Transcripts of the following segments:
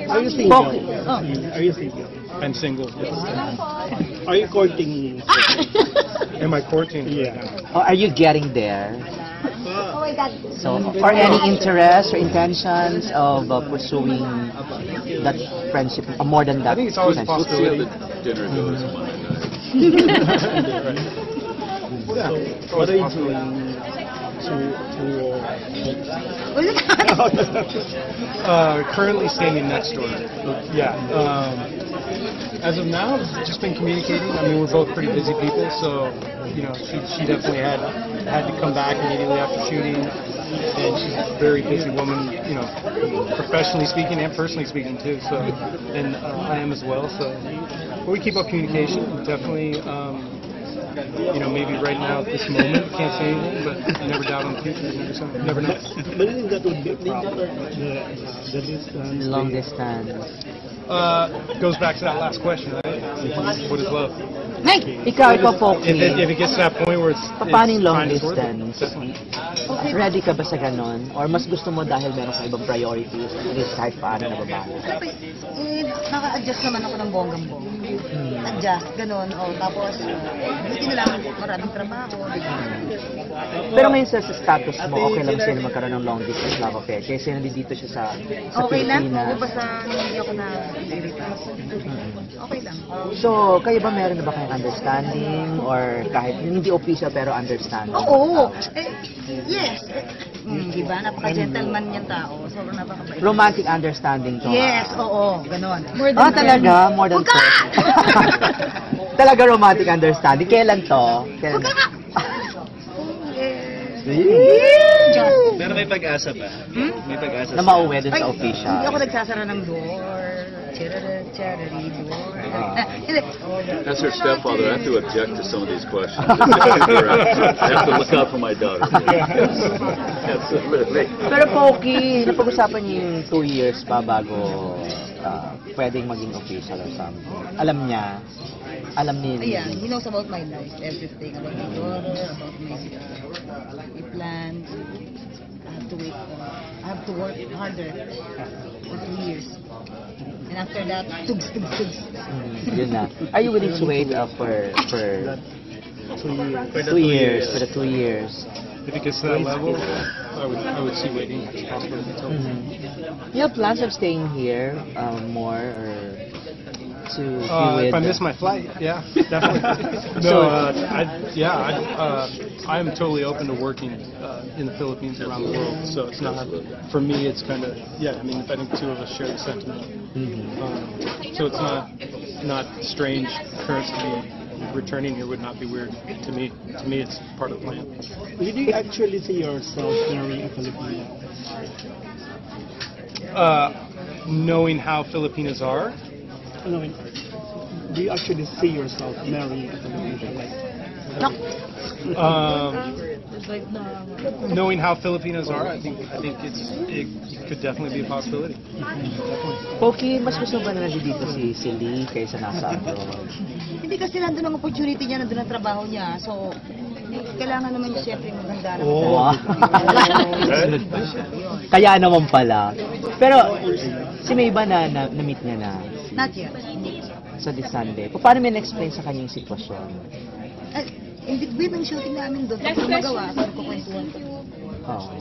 Are you single? Oh. Are you single? I'm single. Yes. Are you courting? Am I courting? Yeah. Or are you getting there? Oh my God. So, or any interest or intentions of pursuing that friendship, more than that? I think it's always a friendship? possibility. Dinner goes. So, what are you doing Currently standing next door. Yeah. As of now, I've just been communicating. I mean, we're both pretty busy people, so you know, she definitely had to come back immediately after shooting, and she's a very busy woman, you know, professionally speaking and personally speaking too. So, and I am as well. So, but we keep up communication. Definitely. You know, maybe right now at this moment, can't say anything, but you never doubt in the future. You never know. But I think that would be a problem. The distance. Long distance. Goes back to that last question, right? What is love? Ikaw, Poki. If it gets to that point where it's Paano yung long fine, it's worth it. distance? Definitely. Ready ka ba sa ganon? Or mas gusto mo dahil meron ka ibang priorities, at least kahit paano na babae? Naka-adjust naman ako ng bonggang-bong. Adjust, ganun. O, tapos, buti na lang, maraming trabaho. Pero ngayon sa status mo, okay lang sa'yo na magkaroon ng long distance love affair? Kasi nandito siya sa Okay lang, Pilipinas. oo, basta hindi ako na-irita. Okay lang. So, kayo ba meron na ba kayong understanding? Or kahit hindi official pero understanding? Oo. Yes. Diba? Napaka-gentleman niyang tao. Sobrang napakabait. Romantic understanding to. Yes, oo. Ganon. Talaga? More than Huwag ka! Talaga romantic understanding. Kailan to? Kailan? Huwag ka! Pero may pag-asa ba? May pag-asa Na mauwi dun sa official. Hindi ako nagsasara ng door. Charity door. Hindi. As her stepfather, I have to object to some of these questions. I have to look out for my daughter. Absolutely. Pero Poki, napag-usapan niyo yung 2 years pa bago pwedeng maging official or something. Alam niya. Alam niya. Ayan, he knows about my life, everything. About my daughter, about my plans. I have to wait. I have to work harder for 2 years. And after that, tugs. Yun na. Are you willing to wait for 2 years? For the 2 years. If it gets to that level, I would see waiting as a possibility. You have plans of staying here more or to be with? If I miss my flight, yeah, definitely. No, I am totally open to working in the Philippines around the world. So it's not, for me, it's kind of, I mean, I think two of us share the sentiment. So it's not strange. Occurrence to be returning here would not be weird to me. To me, it's part of the plan. Did you actually see yourself marrying a Filipino? Knowing how Filipinos are. No, do you actually see yourself marrying a Filipino? Knowing how Filipinos are, I think it could definitely be a possibility. Poki, mas gusto ba na nandito si Lee kaysa nasa abroad? Hindi kasi nandun ang opportunity niya, nandun ang trabaho niya. So, kailangan naman niya siyempre maganda na. Wow. Kaya naman pala. Pero, si May ba na-meet niya na? Not yet. Sa this Sunday. Paano may na-explain sa kanya yung sitwasyon? In between ang shooting namin doon, pag magawa, sabi ko kwentuhan ko. Oh.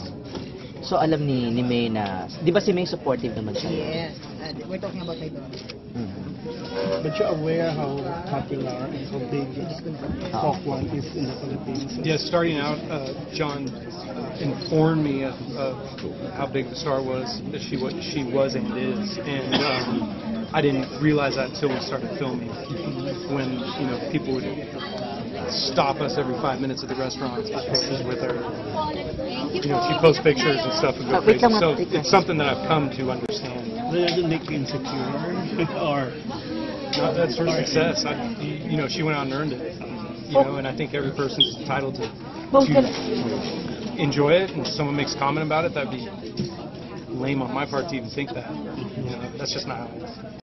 So alam ni May na, di ba si May supportive naman siya? Yes. We're talking about my daughter. But you're aware how popular and how big Hawk One is in the Philippines? Yeah, starting out, John informed me of how big the star was, that she was and is, and I didn't realize that until we started filming. When people would stop us every 5 minutes at the restaurant to take pictures with her. She posts pictures and stuff and go crazy. So it's something that I've come to understand. Does it make you insecure, or? No, that's her success. She went out and earned it. And I think every person's entitled to enjoy it. And if someone makes a comment about it, that'd be lame on my part to even think that. That's just not how it is.